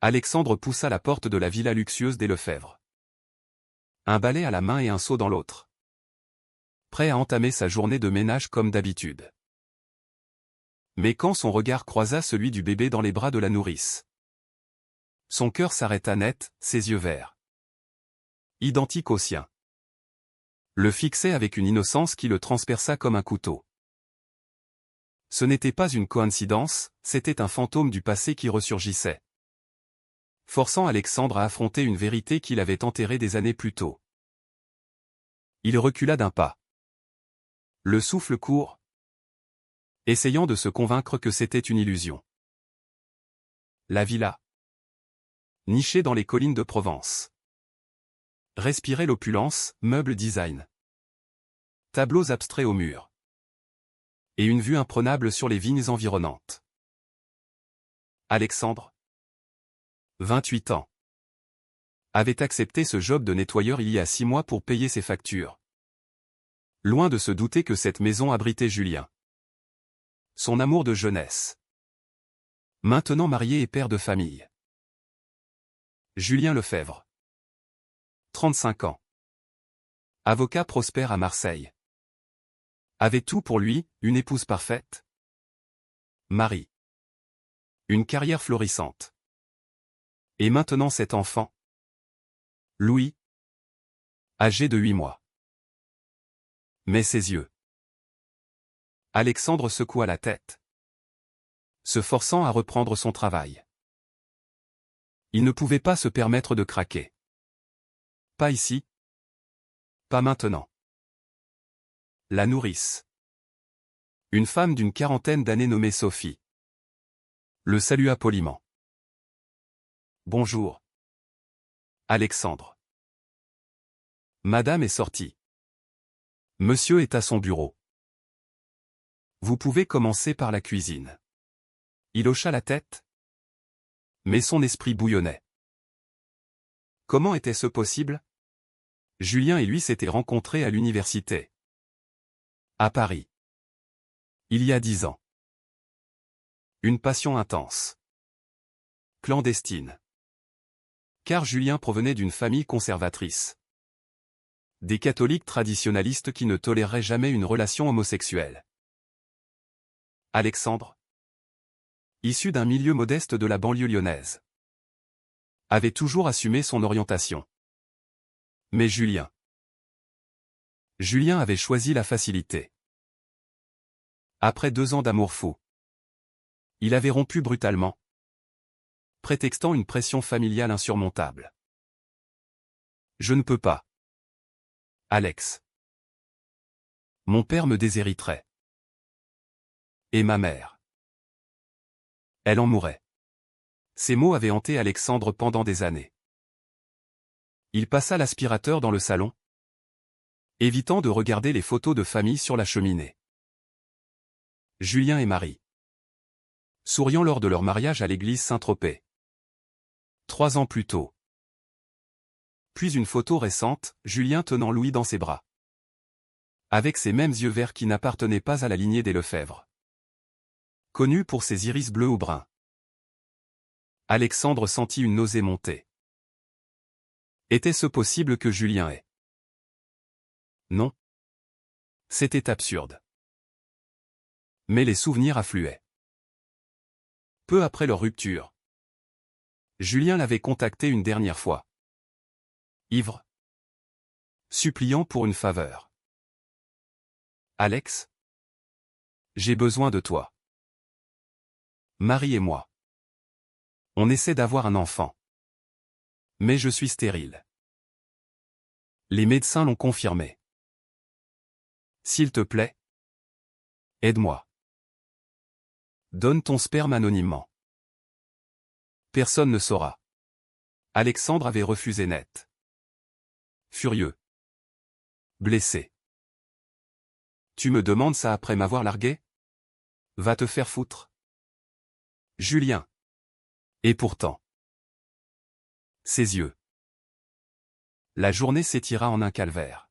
Alexandre poussa la porte de la villa luxueuse des Lefebvre. Un balai à la main et un seau dans l'autre. Prêt à entamer sa journée de ménage comme d'habitude. Mais quand son regard croisa celui du bébé dans les bras de la nourrice, son cœur s'arrêta net, ses yeux verts, identiques aux siens, le fixaient avec une innocence qui le transperça comme un couteau. Ce n'était pas une coïncidence, c'était un fantôme du passé qui ressurgissait, forçant Alexandre à affronter une vérité qu'il avait enterrée des années plus tôt. Il recula d'un pas, le souffle court, essayant de se convaincre que c'était une illusion. La villa, nichée dans les collines de Provence, respirait l'opulence, meubles design, tableaux abstraits au mur, et une vue imprenable sur les vignes environnantes. Alexandre, 28 ans, avait accepté ce job de nettoyeur il y a 6 mois pour payer ses factures. Loin de se douter que cette maison abritait Julien, son amour de jeunesse, maintenant marié et père de famille. Julien Lefebvre, 35 ans, avocat prospère à Marseille, avait tout pour lui, une épouse parfaite, Marie, une carrière florissante, et maintenant cet enfant, Louis, âgé de 8 mois. Mais ses yeux. Alexandre secoua la tête, se forçant à reprendre son travail. Il ne pouvait pas se permettre de craquer. Pas ici. Pas maintenant. La nourrice, une femme d'une quarantaine d'années nommée Sophie, le salua poliment. Bonjour. Alexandre. Madame est sortie. Monsieur est à son bureau. Vous pouvez commencer par la cuisine. Il hocha la tête, mais son esprit bouillonnait. Comment était-ce possible? Julien et lui s'étaient rencontrés à l'université, à Paris, il y a 10 ans. Une passion intense, clandestine. Car Julien provenait d'une famille conservatrice. Des catholiques traditionalistes qui ne toléreraient jamais une relation homosexuelle. Alexandre, issu d'un milieu modeste de la banlieue lyonnaise, avait toujours assumé son orientation. Mais Julien avait choisi la facilité. Après 2 ans d'amour fou, il avait rompu brutalement, prétextant une pression familiale insurmontable. Je ne peux pas. Alex. Mon père me déshériterait. Et ma mère. Elle en mourrait. Ces mots avaient hanté Alexandre pendant des années. Il passa l'aspirateur dans le salon, évitant de regarder les photos de famille sur la cheminée. Julien et Marie, souriant lors de leur mariage à l'église Saint-Tropez. 3 ans plus tôt. Puis une photo récente, Julien tenant Louis dans ses bras, avec ses mêmes yeux verts qui n'appartenaient pas à la lignée des Lefebvre, connu pour ses iris bleus ou bruns. Alexandre sentit une nausée monter. Était-ce possible que Julien ait? Non. C'était absurde. Mais les souvenirs affluaient. Peu après leur rupture, Julien l'avait contacté une dernière fois. Ivre. Suppliant pour une faveur. Alex? J'ai besoin de toi. Marie et moi. On essaie d'avoir un enfant. Mais je suis stérile. Les médecins l'ont confirmé. S'il te plaît, aide-moi. Donne ton sperme anonymement. Personne ne saura. Alexandre avait refusé net. Furieux. Blessé. Tu me demandes ça après m'avoir largué? Va te faire foutre. Julien. Et pourtant. Ses yeux. La journée s'étira en un calvaire.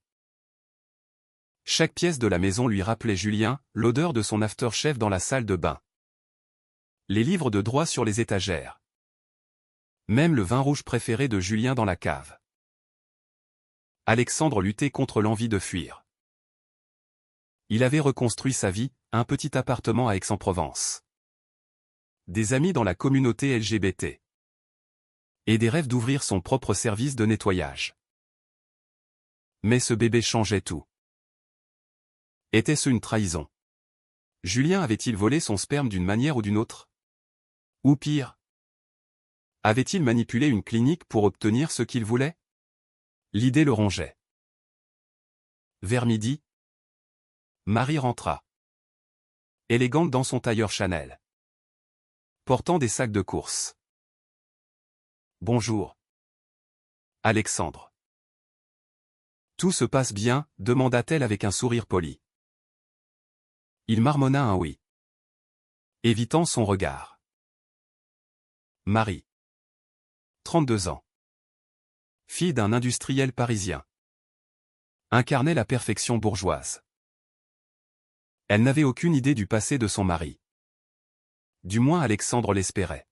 Chaque pièce de la maison lui rappelait Julien, l'odeur de son aftershave dans la salle de bain. Les livres de droit sur les étagères. Même le vin rouge préféré de Julien dans la cave. Alexandre luttait contre l'envie de fuir. Il avait reconstruit sa vie, un petit appartement à Aix-en-Provence. Des amis dans la communauté LGBT. Et des rêves d'ouvrir son propre service de nettoyage. Mais ce bébé changeait tout. Était-ce une trahison? Julien avait-il volé son sperme d'une manière ou d'une autre? Ou pire? Avait-il manipulé une clinique pour obtenir ce qu'il voulait? L'idée le rongeait. Vers midi, Marie rentra. Élégante dans son tailleur Chanel. Portant des sacs de course. Bonjour. Alexandre. Tout se passe bien, demanda-t-elle avec un sourire poli. Il marmonna un oui. Évitant son regard. Marie. 32 ans. Fille d'un industriel parisien. Incarnait la perfection bourgeoise. Elle n'avait aucune idée du passé de son mari. Du moins Alexandre l'espérait.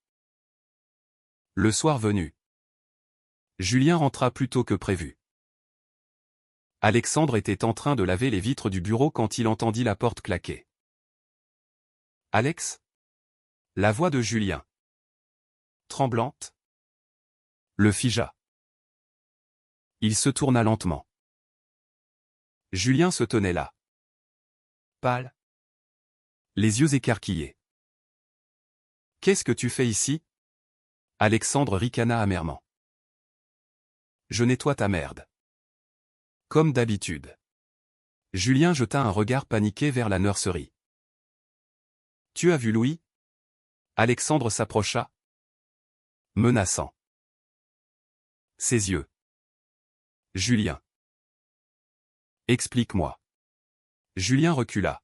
Le soir venu, Julien rentra plus tôt que prévu. Alexandre était en train de laver les vitres du bureau quand il entendit la porte claquer. Alex? La voix de Julien. Tremblante. Le figea. Il se tourna lentement. Julien se tenait là. Pâle. Les yeux écarquillés. Qu'est-ce que tu fais ici? Alexandre ricana amèrement. Je nettoie ta merde. Comme d'habitude. Julien jeta un regard paniqué vers la nurserie. Tu as vu Louis? Alexandre s'approcha. Menaçant. Ses yeux. Julien. Explique-moi. Julien recula.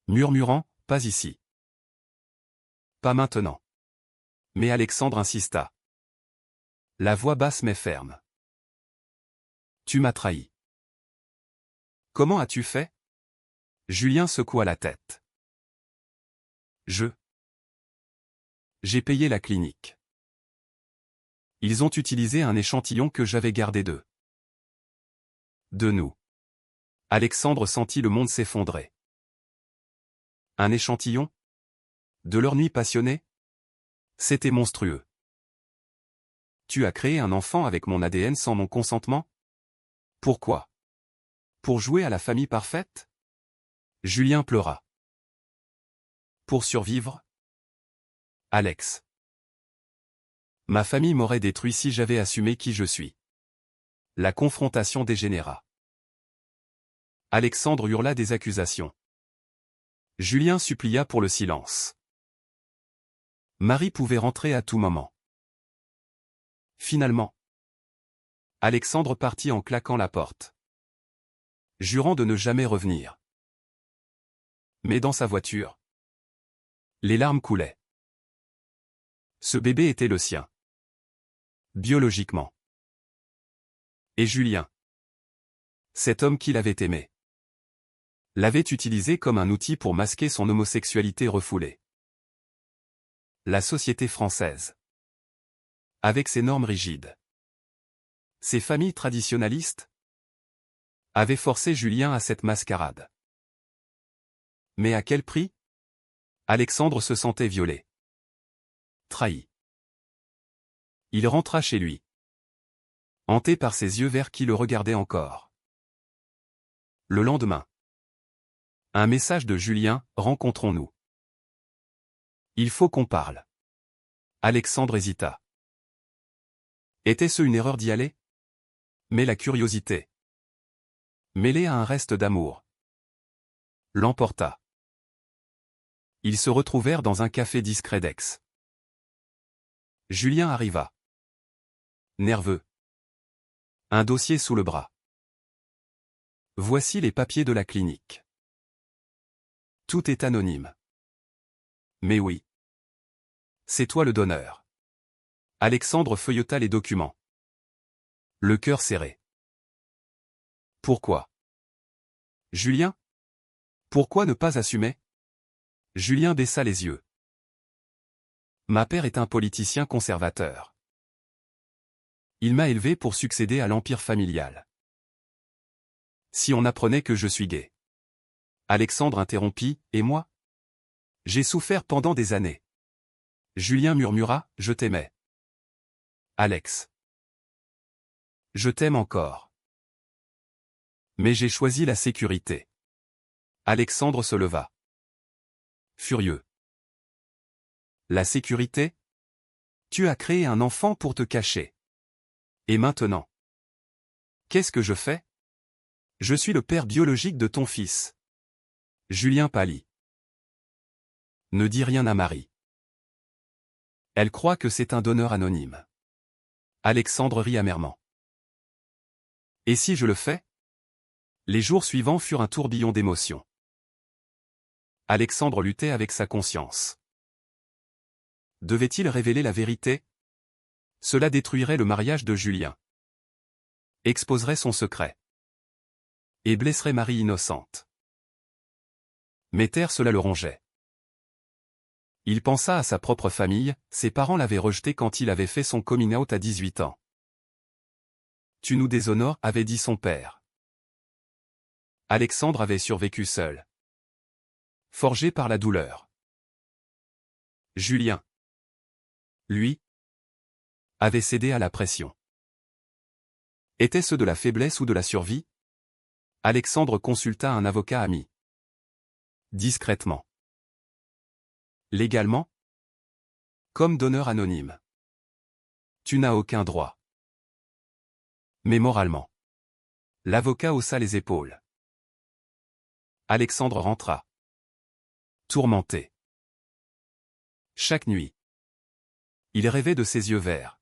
Murmurant, pas ici. Pas maintenant. Mais Alexandre insista. La voix basse mais ferme. Tu m'as trahi. Comment as-tu fait? Julien secoua la tête. J'ai payé la clinique. Ils ont utilisé un échantillon que j'avais gardé d'eux. De nous. Alexandre sentit le monde s'effondrer. Un échantillon? De leur nuit passionnée? C'était monstrueux. Tu as créé un enfant avec mon ADN sans mon consentement? Pourquoi? Pour jouer à la famille parfaite? Julien pleura. Pour survivre? Alex. Ma famille m'aurait détruit si j'avais assumé qui je suis. La confrontation dégénéra. Alexandre hurla des accusations. Julien supplia pour le silence. Marie pouvait rentrer à tout moment. Finalement, Alexandre partit en claquant la porte, jurant de ne jamais revenir. Mais dans sa voiture, les larmes coulaient. Ce bébé était le sien. Biologiquement. Et Julien, cet homme qu'il avait aimé, l'avait utilisé comme un outil pour masquer son homosexualité refoulée. La société française, avec ses normes rigides, ses familles traditionnalistes, avait forcé Julien à cette mascarade. Mais à quel prix? Alexandre se sentait violé. Trahi. Il rentra chez lui, hanté par ses yeux verts qui le regardaient encore. Le lendemain, un message de Julien, rencontrons-nous. Il faut qu'on parle. Alexandre hésita. Était-ce une erreur d'y aller? Mais la curiosité, mêlée à un reste d'amour, l'emporta. Ils se retrouvèrent dans un café discret d'Aix. Julien arriva. Nerveux. Un dossier sous le bras. Voici les papiers de la clinique. Tout est anonyme. Mais oui. C'est toi le donneur. Alexandre feuilleta les documents. Le cœur serré. Pourquoi? Julien? Pourquoi ne pas assumer? Julien baissa les yeux. Ma père est un politicien conservateur. Il m'a élevé pour succéder à l'empire familial. Si on apprenait que je suis gay. Alexandre interrompit, et moi? J'ai souffert pendant des années. Julien murmura, je t'aimais. Alex. Je t'aime encore. Mais j'ai choisi la sécurité. Alexandre se leva. Furieux. La sécurité? Tu as créé un enfant pour te cacher. Et maintenant? Qu'est-ce que je fais? Je suis le père biologique de ton fils. Julien pâlit. Ne dis rien à Marie. Elle croit que c'est un donneur anonyme. Alexandre rit amèrement. Et si je le fais? Les jours suivants furent un tourbillon d'émotions. Alexandre luttait avec sa conscience. Devait-il révéler la vérité? Cela détruirait le mariage de Julien. Exposerait son secret. Et blesserait Marie innocente. Mais taire cela le rongeait. Il pensa à sa propre famille, ses parents l'avaient rejeté quand il avait fait son coming out à 18 ans. Tu nous déshonores, avait dit son père. Alexandre avait survécu seul. Forgé par la douleur. Julien. Lui. Avait cédé à la pression. Était-ce de la faiblesse ou de la survie? Alexandre consulta un avocat ami. Discrètement. Légalement? Comme donneur anonyme. Tu n'as aucun droit. Mais moralement. L'avocat haussa les épaules. Alexandre rentra. Tourmenté. Chaque nuit. Il rêvait de ses yeux verts.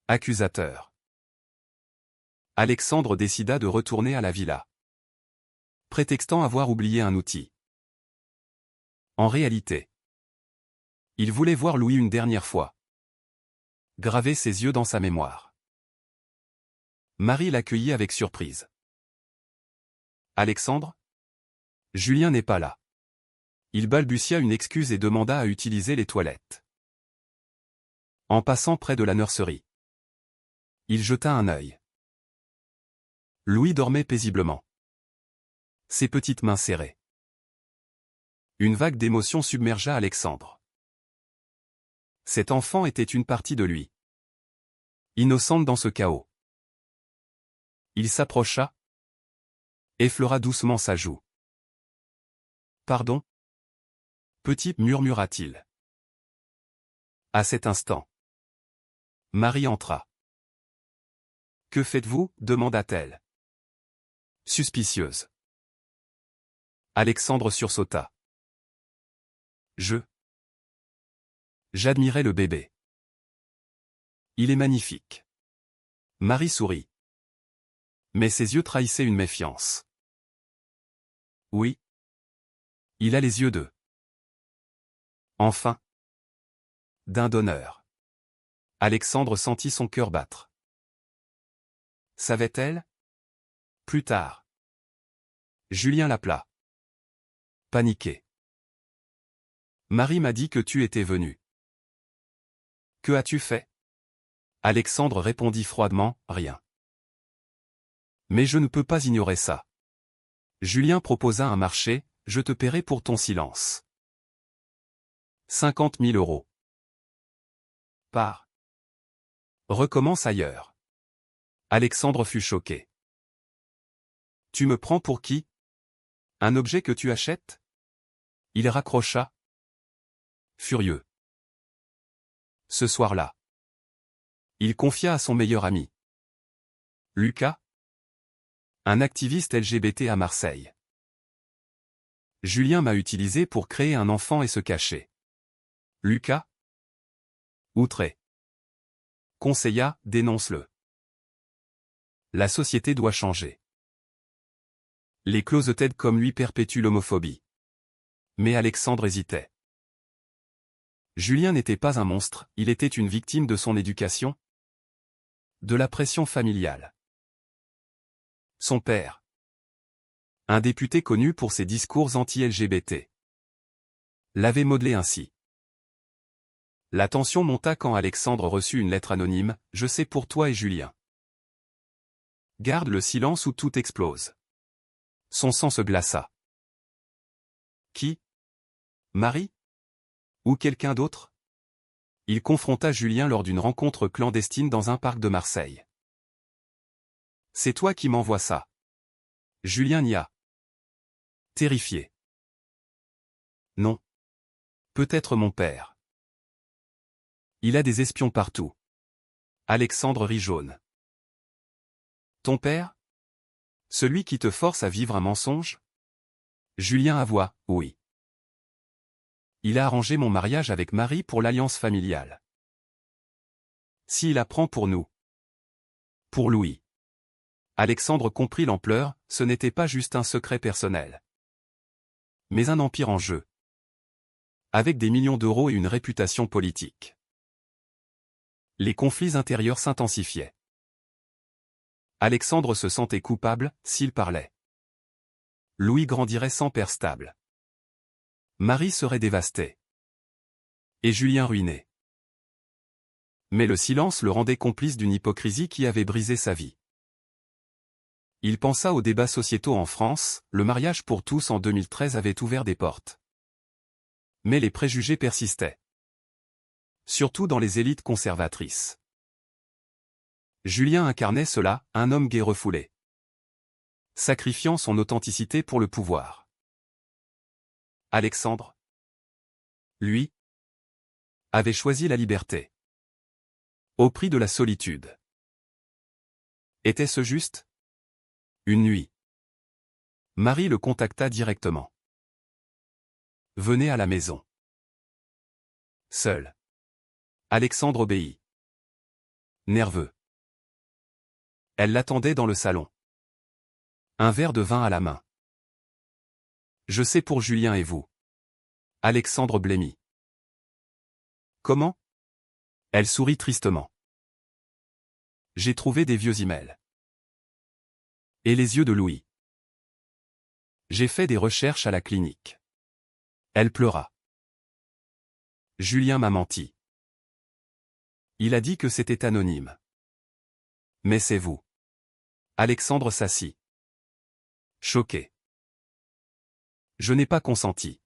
Accusateurs. Alexandre décida de retourner à la villa. Prétextant avoir oublié un outil. En réalité, il voulait voir Louis une dernière fois. Graver ses yeux dans sa mémoire. Marie l'accueillit avec surprise. Alexandre? Julien n'est pas là. Il balbutia une excuse et demanda à utiliser les toilettes. En passant près de la nurserie. Il jeta un œil. Louis dormait paisiblement. Ses petites mains serrées. Une vague d'émotion submergea Alexandre. Cet enfant était une partie de lui. Innocente dans ce chaos. Il s'approcha. Effleura doucement sa joue. Pardon? Petit, murmura-t-il. À cet instant. Marie entra. Que faites-vous? Demanda-t-elle. Suspicieuse. Alexandre sursauta. J'admirais le bébé. Il est magnifique. Marie sourit. Mais ses yeux trahissaient une méfiance. Oui. Il a les yeux de. Enfin. D'un donneur. Alexandre sentit son cœur battre. Savait-elle? Plus tard. Julien l'appela. Paniqué. Marie m'a dit que tu étais venu. Que as-tu fait? Alexandre répondit froidement, rien. Mais je ne peux pas ignorer ça. Julien proposa un marché, je te paierai pour ton silence. 50 000 euros. Par. Recommence ailleurs. Alexandre fut choqué. Tu me prends pour qui? Un objet que tu achètes? Il raccrocha. Furieux. Ce soir-là. Il confia à son meilleur ami. Lucas? Un activiste LGBT à Marseille. Julien m'a utilisé pour créer un enfant et se cacher. Lucas? Outré. Conseilla, dénonce-le. La société doit changer. Les closeted comme lui perpétuent l'homophobie. Mais Alexandre hésitait. Julien n'était pas un monstre, il était une victime de son éducation. De la pression familiale. Son père. Un député connu pour ses discours anti-LGBT. L'avait modelé ainsi. La tension monta quand Alexandre reçut une lettre anonyme, « Je sais pour toi et Julien. Garde le silence ou tout explose. » Son sang se glaça. Qui? Marie? Ou quelqu'un d'autre? Il confronta Julien lors d'une rencontre clandestine dans un parc de Marseille. C'est toi qui m'envoies ça. Julien nia. Terrifié. Non. Peut-être mon père. Il a des espions partout. Alexandre rit jaune. Ton père? Celui qui te force à vivre un mensonge? Julien avoua, oui. Il a arrangé mon mariage avec Marie pour l'alliance familiale. S'il apprend pour nous. Pour Louis. Alexandre comprit l'ampleur, ce n'était pas juste un secret personnel. Mais un empire en jeu. Avec des millions d'euros et une réputation politique. Les conflits intérieurs s'intensifiaient. Alexandre se sentait coupable, s'il parlait. Louis grandirait sans père stable. Marie serait dévastée. Et Julien ruiné. Mais le silence le rendait complice d'une hypocrisie qui avait brisé sa vie. Il pensa aux débats sociétaux en France, le mariage pour tous en 2013 avait ouvert des portes. Mais les préjugés persistaient. Surtout dans les élites conservatrices. Julien incarnait cela, un homme gai refoulé. Sacrifiant son authenticité pour le pouvoir. Alexandre, lui, avait choisi la liberté. Au prix de la solitude. Était-ce juste? Une nuit. Marie le contacta directement. Venez à la maison. Seul. Alexandre obéit. Nerveux. Elle l'attendait dans le salon. Un verre de vin à la main. Je sais pour Julien et vous. Alexandre blêmit. Comment? Elle sourit tristement. J'ai trouvé des vieux emails. Et les yeux de Louis. J'ai fait des recherches à la clinique. Elle pleura. Julien m'a menti. Il a dit que c'était anonyme. Mais c'est vous. Alexandre s'assit. Choqué. Je n'ai pas consenti.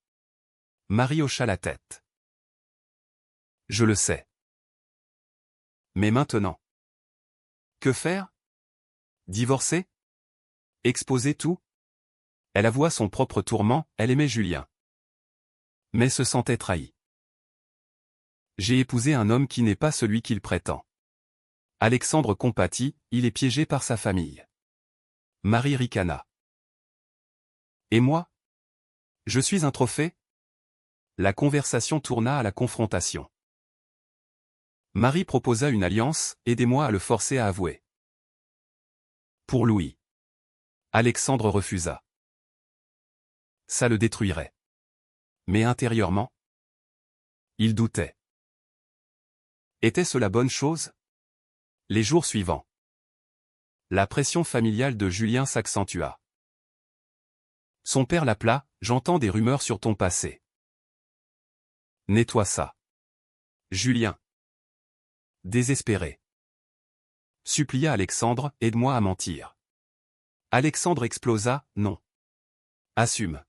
Marie hocha la tête. Je le sais. Mais maintenant. Que faire? Divorcer? Exposer tout? Elle avoua son propre tourment, elle aimait Julien. Mais se sentait trahie. J'ai épousé un homme qui n'est pas celui qu'il prétend. Alexandre compatit, il est piégé par sa famille. Marie ricana. Et moi? Je suis un trophée? La conversation tourna à la confrontation. Marie proposa une alliance, aidez-moi à le forcer à avouer. Pour Louis. Alexandre refusa. Ça le détruirait. Mais intérieurement? Il doutait. Était-ce la bonne chose? Les jours suivants. La pression familiale de Julien s'accentua. Son père l'appela, j'entends des rumeurs sur ton passé. Nettoie ça. Julien. Désespéré. Supplia Alexandre, aide-moi à mentir. Alexandre explosa, non. Assume.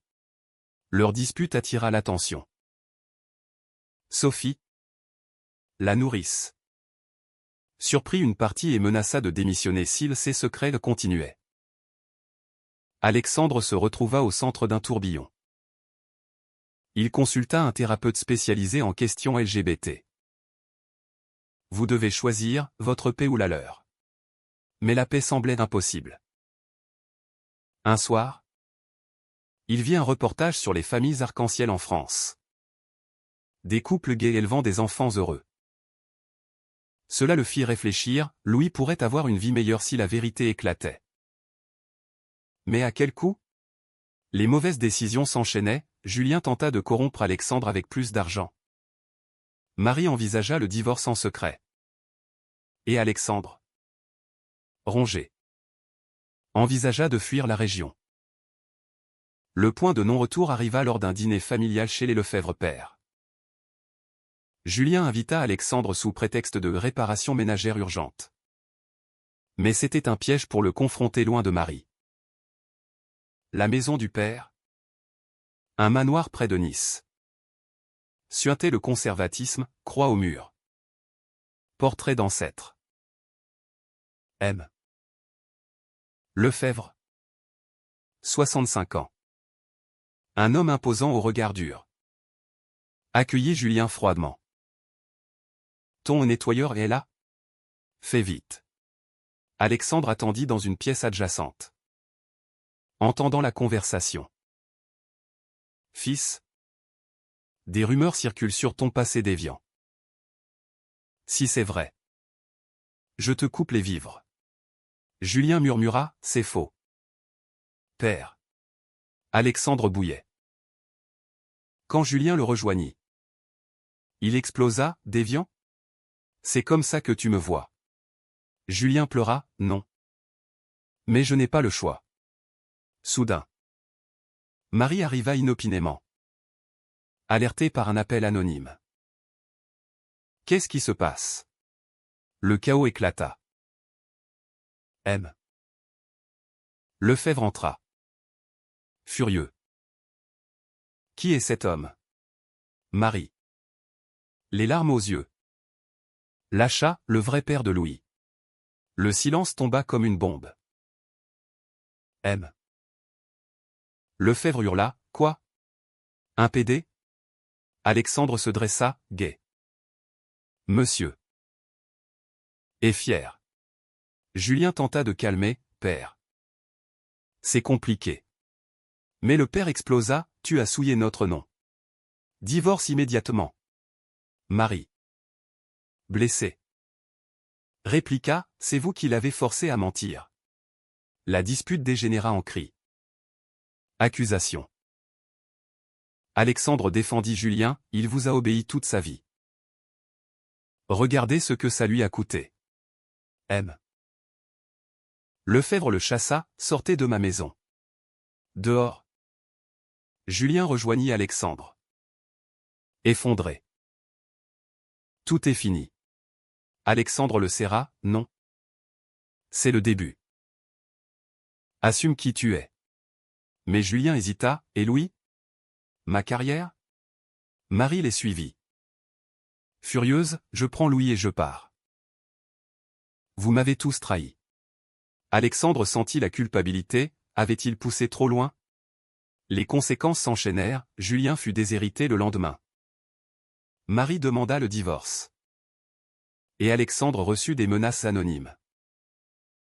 Leur dispute attira l'attention. Sophie. La nourrice. Surprit une partie et menaça de démissionner s'il ses secrets le continuaient. Alexandre se retrouva au centre d'un tourbillon. Il consulta un thérapeute spécialisé en questions LGBT. Vous devez choisir, votre paix ou la leur. Mais la paix semblait impossible. Un soir, il vit un reportage sur les familles arc-en-ciel en France. Des couples gays élevant des enfants heureux. Cela le fit réfléchir, Louis pourrait avoir une vie meilleure si la vérité éclatait. Mais à quel coût? Les mauvaises décisions s'enchaînaient, Julien tenta de corrompre Alexandre avec plus d'argent. Marie envisagea le divorce en secret. Et Alexandre, rongé, envisagea de fuir la région. Le point de non-retour arriva lors d'un dîner familial chez les Lefebvre père. Julien invita Alexandre sous prétexte de réparation ménagère urgente. Mais c'était un piège pour le confronter loin de Marie. La maison du père. Un manoir près de Nice. Suinter le conservatisme, croix au mur. Portrait d'ancêtre. M. Lefebvre. 65 ans. Un homme imposant au regard dur. Accueillit Julien froidement. Ton nettoyeur est là? Fais vite. Alexandre attendit dans une pièce adjacente. Entendant la conversation. Fils. Des rumeurs circulent sur ton passé déviant. Si c'est vrai. Je te coupe les vivres. Julien murmura, c'est faux. Père. Alexandre bouillait. Quand Julien le rejoignit. Il explosa, déviant? C'est comme ça que tu me vois. Julien pleura, non. Mais je n'ai pas le choix. Soudain. Marie arriva inopinément. Alertée par un appel anonyme. Qu'est-ce qui se passe? Le chaos éclata. M. Lefebvre entra. Furieux. Qui est cet homme? Marie. Les larmes aux yeux. Lâcha, le vrai père de Louis. Le silence tomba comme une bombe. M. Lefebvre hurla, quoi? Un PD? Alexandre se dressa, gai. Monsieur. Et fier. Julien tenta de calmer, père. C'est compliqué. Mais le père explosa, tu as souillé notre nom. Divorce immédiatement. Marie. Blessé. Répliqua, c'est vous qui l'avez forcé à mentir. La dispute dégénéra en cri. Accusation. Alexandre défendit Julien, il vous a obéi toute sa vie. Regardez ce que ça lui a coûté. M. Lefebvre le chassa, sortez de ma maison. Dehors. Julien rejoignit Alexandre. Effondré. Tout est fini. Alexandre le serra, non. C'est le début. Assume qui tu es. Mais Julien hésita, et Louis? Ma carrière? Marie les suivit. Furieuse, je prends Louis et je pars. Vous m'avez tous trahi. Alexandre sentit la culpabilité, avait-il poussé trop loin? Les conséquences s'enchaînèrent, Julien fut déshérité le lendemain. Marie demanda le divorce. Et Alexandre reçut des menaces anonymes.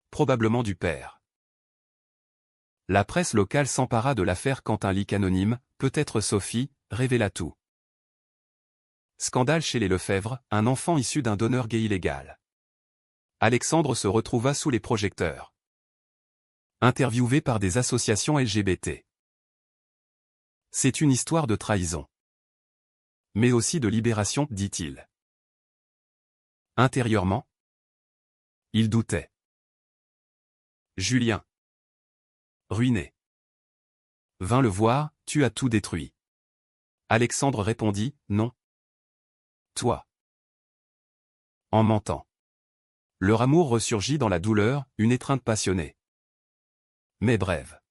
Probablement du père. La presse locale s'empara de l'affaire quand un leak anonyme, peut-être Sophie, révéla tout. Scandale chez les Lefebvre, un enfant issu d'un donneur gay illégal. Alexandre se retrouva sous les projecteurs. Interviewé par des associations LGBT. C'est une histoire de trahison. Mais aussi de libération, dit-il. Intérieurement, il doutait. Julien. Ruiné. Vint le voir, tu as tout détruit. Alexandre répondit, non. Toi. En mentant. Leur amour ressurgit dans la douleur, une étreinte passionnée. Mais brève.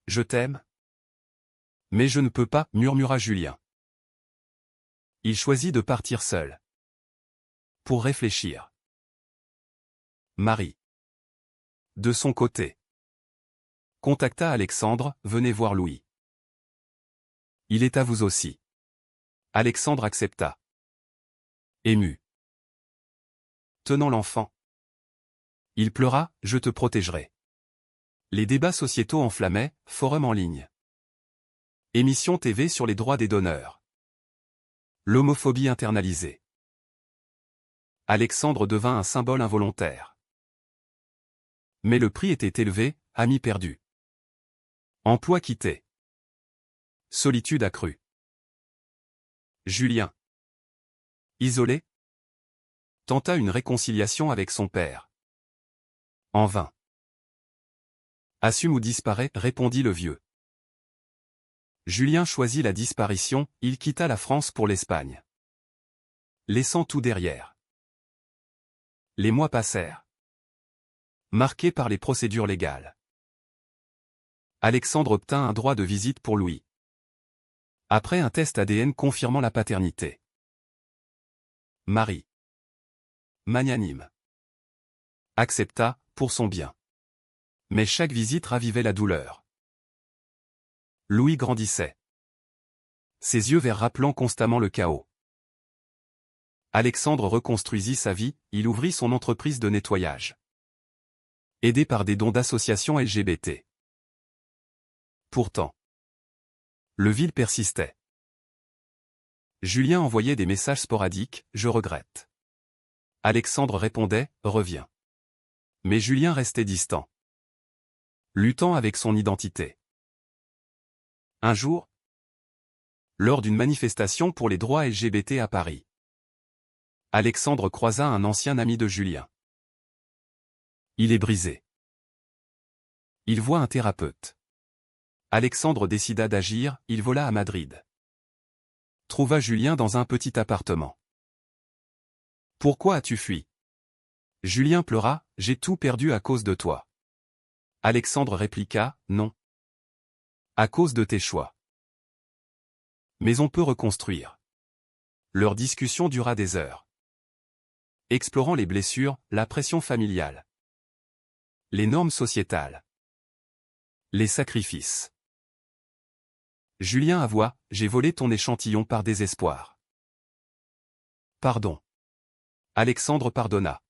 Je t'aime. Mais je ne peux pas, murmura Julien. Il choisit de partir seul. Pour réfléchir. Marie. De son côté. Contacta Alexandre, venez voir Louis. Il est à vous aussi. Alexandre accepta. Ému. Tenant l'enfant. Il pleura, je te protégerai. Les débats sociétaux enflammaient, forum en ligne. Émission TV sur les droits des donneurs. L'homophobie internalisée. Alexandre devint un symbole involontaire. Mais le prix était élevé, amis perdus. Emploi quitté. Solitude accrue. Julien. Isolé. Tenta une réconciliation avec son père. En vain. Assume ou disparaît, répondit le vieux. Julien choisit la disparition, il quitta la France pour l'Espagne. laissant tout derrière. Les mois passèrent. Marqués par les procédures légales. Alexandre obtint un droit de visite pour Louis. Après un test ADN confirmant la paternité. Marie, magnanime, accepta, pour son bien. Mais chaque visite ravivait la douleur. Louis grandissait. Ses yeux verts rappelant constamment le chaos. Alexandre reconstruisit sa vie, il ouvrit son entreprise de nettoyage. Aidé par des dons d'associations LGBT. Pourtant, le vide persistait. Julien envoyait des messages sporadiques, « Je regrette ». Alexandre répondait, « Reviens ». Mais Julien restait distant. Luttant avec son identité. Un jour, lors d'une manifestation pour les droits LGBT à Paris, Alexandre croisa un ancien ami de Julien. Il est brisé. Il voit un thérapeute. Alexandre décida d'agir, il vola à Madrid. Trouva Julien dans un petit appartement. « Pourquoi as-tu fui ?» Julien pleura, « J'ai tout perdu à cause de toi. » Alexandre répliqua, « Non. À cause de tes choix. Mais on peut reconstruire. » Leur discussion dura des heures. Explorant les blessures, la pression familiale. Les normes sociétales. Les sacrifices. Julien avoua, « J'ai volé ton échantillon par désespoir. » Pardon. Alexandre pardonna.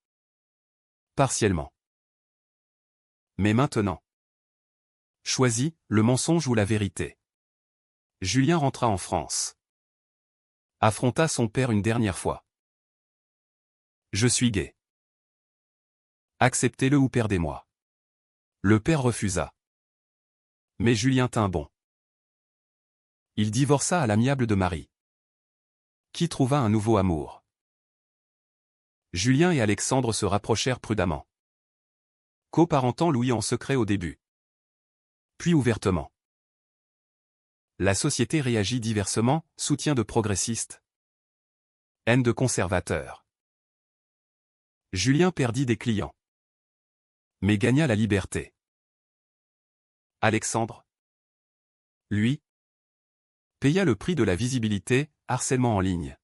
Partiellement. Mais maintenant. Choisis, le mensonge ou la vérité. Julien rentra en France. Affronta son père une dernière fois. Je suis gay. Acceptez-le ou perdez-moi. Le père refusa. Mais Julien tint bon. Il divorça à l'amiable de Marie, qui trouva un nouveau amour. Julien et Alexandre se rapprochèrent prudemment. Coparentant Louis en secret au début. Puis ouvertement. La société réagit diversement, soutien de progressistes. Haine de conservateurs. Julien perdit des clients. Mais gagna la liberté. Alexandre, lui, paya le prix de la visibilité, harcèlement en ligne.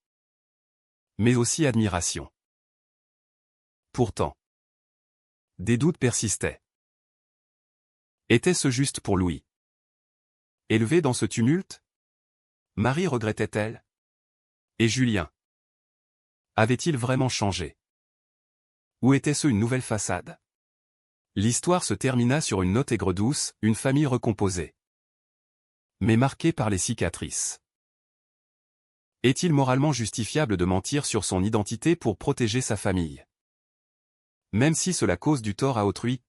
Mais aussi admiration. Pourtant, des doutes persistaient. Était-ce juste pour Louis? Élevé dans ce tumulte? Marie regrettait-elle? Et Julien? Avait-il vraiment changé? Ou était-ce une nouvelle façade? L'histoire se termina sur une note aigre-douce, une famille recomposée. Mais marquée par les cicatrices. Est-il moralement justifiable de mentir sur son identité pour protéger sa famille? Même si cela cause du tort à autrui,